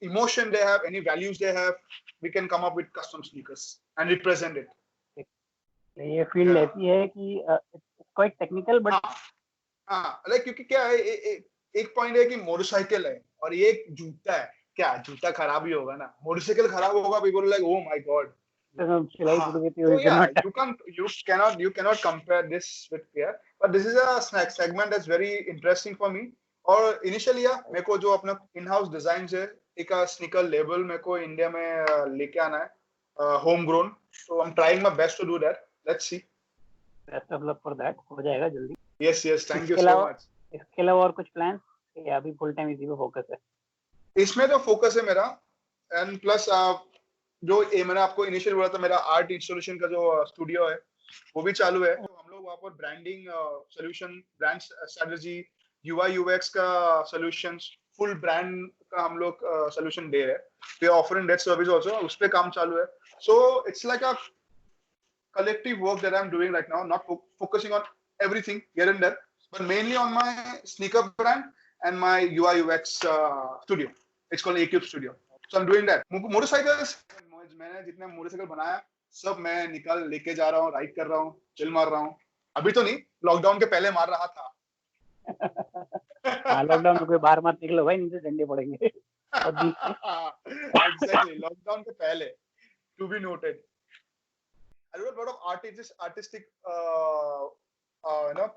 emotion they have, any values they have, we can come up with custom sneakers and represent it. ये फील्ड ऐसी है कि quite technical but लाइक क्योंकि क्या है एक पॉइंट है कि मोटरसाइकिल है और ये एक जूता है. क्या जूता खराब ही होगा ना, मोटरसाइकिल खराब होगा, people like oh my god. So yeah, you cannot compare this with here, but this is a segment that's very interesting for me. और इनिशियली मेरे को जो अपना इन हाउस डिजाइन है एक स्नीकर लेबल मेरे को इंडिया में लेके आना है, home grown. So I am trying my best to do that. Let's see. Best of luck for that. हो जाएगा जल्दी. Yes thank you so much. इसके अलावा और कुछ प्लान या अभी फुल टाइम इसी पे फोकस है? इसमें तो फोकस है मेरा, एंड प्लस जो मैंने आपको इनिशियल बोला था मेरा आर्ट इंस्टॉलेशन का जो स्टूडियो है वो भी चालू है. तो हम लोग वहाँ पर branding solution, brand strategy, UI UX का सॉल्यूशंस, फुल ब्रांड का हम लोग सॉल्यूशन दे रहे हैं. We are offering that service also. उस पे काम चालू है. So it's like a collective work that I'm doing right now, not focusing on everything here and there, but mainly on my sneaker brand and my UI UX studio. It's called A-Cube Studio. So I'm doing that. Motorcycles, मैंने जितने motorcycle बनाया सब मैं निकल लेके जा रहा हूँ, राइड कर रहा हूँ, चिल मार रहा हूँ. अभी तो नहीं, लॉकडाउन के पहले मार रहा था. लॉकडाउन में कोई बाहर मत निकलो भाई, नीचे डंडे पड़ेंगे. Exactly, लॉकडाउन के पहले. To be noted. I do a lot of artistic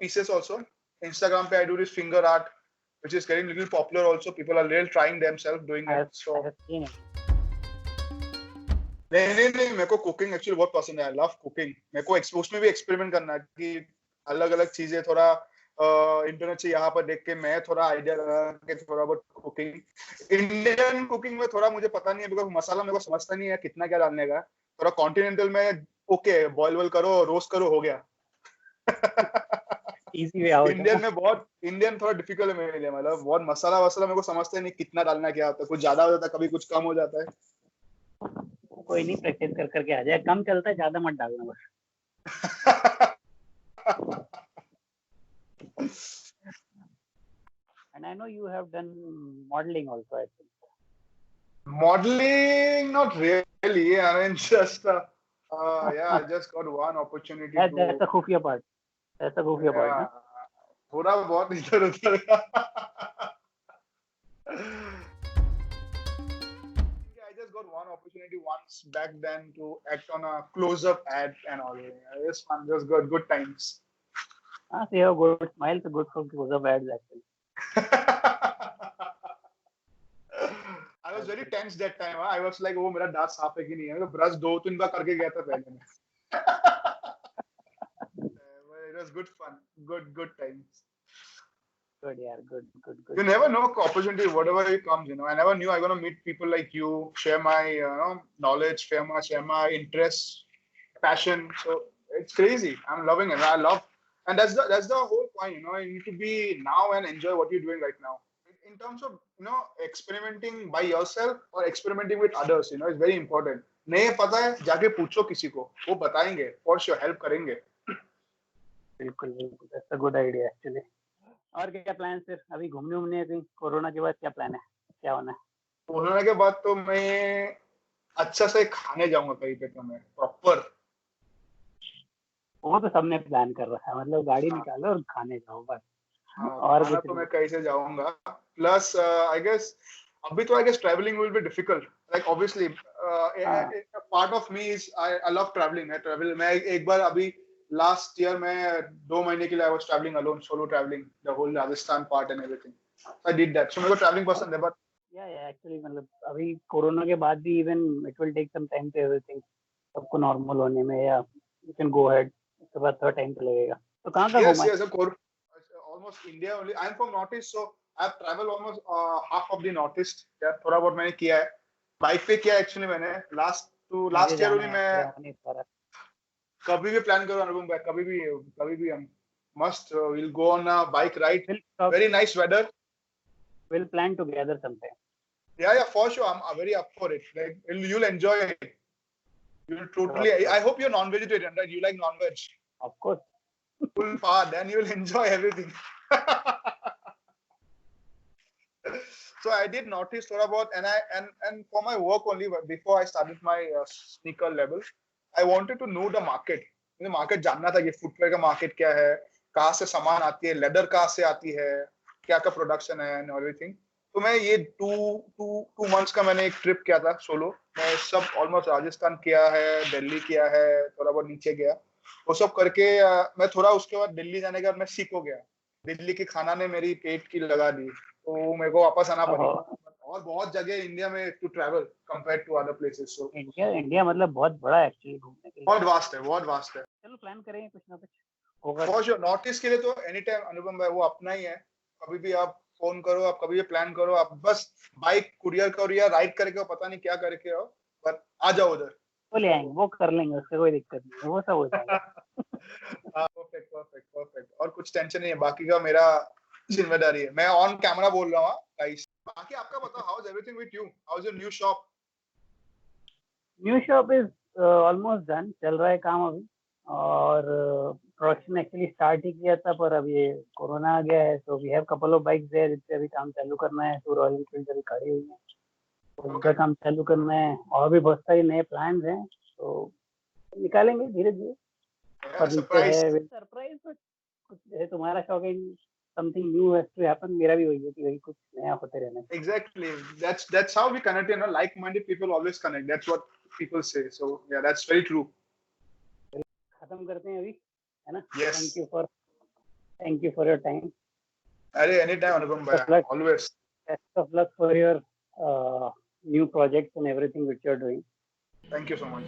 pieces also. Instagram pe I do this finger art, which is getting a little popular also. People are really trying themselves doing it. So नहीं मेरे को cooking actually बहुत पसंद है. I love cooking. मेरे को उसमें भी एक्सपेरिमेंट करना है कि अलग अलग चीजें थोड़ा इंटरनेट से यहाँ पर देख के मैं थोड़ा आइडिया लगा के थोड़ा बहुत कुकिंग. इंडियन कुकिंग में थोड़ा मुझे पता नहीं है बिकॉज मसाला मेरे को समझता नहीं है कितना क्या डालने का. थोड़ा कॉन्टिनेंटल में ओके बॉयल करो, रोस्ट करो, हो गया. Easy way out. इंडियन थोड़ा डिफिकल्ट है मेरे लिए. मतलब बहुत मसाला मेरे को समझते नहीं कितना डालना क्या होता है. कुछ ज्यादा हो जाता है, कभी कुछ कम हो जाता है. कोई नहीं, प्रैक्टिस करके आ जाए. कम चलता है, ज्यादा मत डालना बस. And I know you have done modeling also, I think. Modeling, not really. I mean, just I just got one opportunity. That's the खुफिया part. That's the खुफिया part. थोड़ा बहुत इधर उधर. I just got one opportunity once back then to act on a close-up ad and all. It was fun. Just got good times. So you have good smile, so good for close-up ads actually. I was very tense that time. I was like, oh, मेरा दांत साफ है कि नहीं है? मैं brush 2-3 बार करके गया था पहले में. It was good fun. Good times. Good, yeah, good. You never know opportunity, whatever it comes, I never knew I'm gonna meet people like you, share my knowledge, share my interests, passion. So it's crazy. I'm loving it. I love, and that's the whole point, you need to be now and enjoy what you're doing right now. In terms of experimenting by yourself or experimenting with others, it's very important. नहीं पता है जाके पूछो किसी को, वो बताएंगे, for sure help करेंगे. बिल्कुल, that's a good idea actually. और क्या प्लान फिर? अभी घूमने कहीं? कोरोना के बाद क्या प्लान है? क्या होना है? कोरोना के बाद तो मैं अच्छा से खाने जाऊंगा कहीं पे, तो मैं प्रॉपर. वो तो सबने प्लान कर रखा है, मतलब गाड़ी निकालो और खाने जाओ बस. और खाना तो मैं कहीं से जाऊंगा. प्लस आई गेस अभी तो I guess travelling will be difficult. Like obviously part of me is I love travelling. मैं एक बार अभी लास्ट ईयर में 2 महीने के लिए I was travelling alone, solo travelling the whole Rajasthan part and everything. I did that. So मेरे को travelling पसंद है. बट या एक्चुअली मतलब अभी कोरोना के बाद भी even it will take some time to everything सबको नॉर्मल होने में, या यू कैन गो अहेड. उसके बाद थोड़ा टाइम तो लगेगा. तो कहाँ का घूमा? yes, of course. Almost India only. I'm from Northeast, so I've traveled almost half of the Northeast. Yeah, थोड़ा बहुत मैंने किया है. बाइक पे किया एक्चुअली मैंने. लास्ट ईयर only मैं कभी भी प्लान करो अनुपम भाई, कभी भी हम must we'll go on a bike ride. Very nice weather. We'll plan together sometime. Yeah, for sure. I'm very up for it. Like you'll enjoy it. You'll totally. I hope you're non-vegetarian, right? You like non-veg. Of course. Full far, then you'll enjoy everything. So I did notice थोड़ा बहुत, and for my work only, before I started my sneaker level, I wanted to know the market. मुझे market जानना था कि footwear का market क्या है, कहाँ से सामान आती है, लेदर कहाँ से आती है, क्या का प्रोडक्शन है एंड एवरीथिंग. तो मैं ये 2 months का मैंने एक ट्रिप किया था सोलो. मैं सब ऑलमोस्ट राजस्थान किया है, दिल्ली किया है, थोड़ा बहुत नीचे गया. वो सब करके मैं थोड़ा उसके बाद दिल्ली जाने के बाद मैं सीख हो गया. दिल्ली की खाना ने मेरी पेट की लगा दी, तो मेरे को वापस आना पड़ा. और बहुत जगह इंडिया में to travel compared to other places. So India मतलब बहुत बड़ा एक्चुअली घूमने के लिए. बहुत वास्ट है. चलो प्लान करेंगे कुछ ना कुछ होगा. For sure. नॉर्थ ईस्ट के लिए तो एनी टाइम अनुपम भाई वो अपना ही है. कभी भी आप फोन करो, आप कभी भी प्लान करो, आप बस बाइक कुरियर करो या राइड करके, पता नहीं क्या करके हो, पर आ जाओ उधर. वो ले आएंगे, वो कर लेंगे, उसका कोई दिक्कत नहीं है, वो सब हो जाएगा. परफेक्ट. और कुछ टेंशन नहीं है, बाकी का मेरा जिम्मेदारी है. मैं ऑन कैमरा बोल रहा हूँ गाइस. बाकी आपका बताओ, how is everything with you? How is your new shop? New shop is almost done. चल रहा है काम अभी, और प्रोडक्शन एक्चुअली स्टार्ट ही किया था, पर अब ये कोरोना आ गया है. So we have couple of bikes there जिससे अभी काम चालू करना है. तो रॉयल एनफील्ड अभी खड़ी हुई है, तो उनका काम चालू करना है. और भी बहुत सारे नए प्लान्स हैं, तो निकालेंगे धीरे धीरे. सरप्राइज कुछ है. तुम्हारा शौक है something new has to happen. मेरा भी वही है कि वही कुछ नया होते रहना. Exactly. That's how we connect. Like-minded people always connect. That's what people say. So yeah, that's very true. खत्म करते हैं अभी, है ना? Yes. Thank you for your time. अरे anytime अनुपम भाई. Always. Best of luck for your new projects and everything which you are doing. Thank you so much.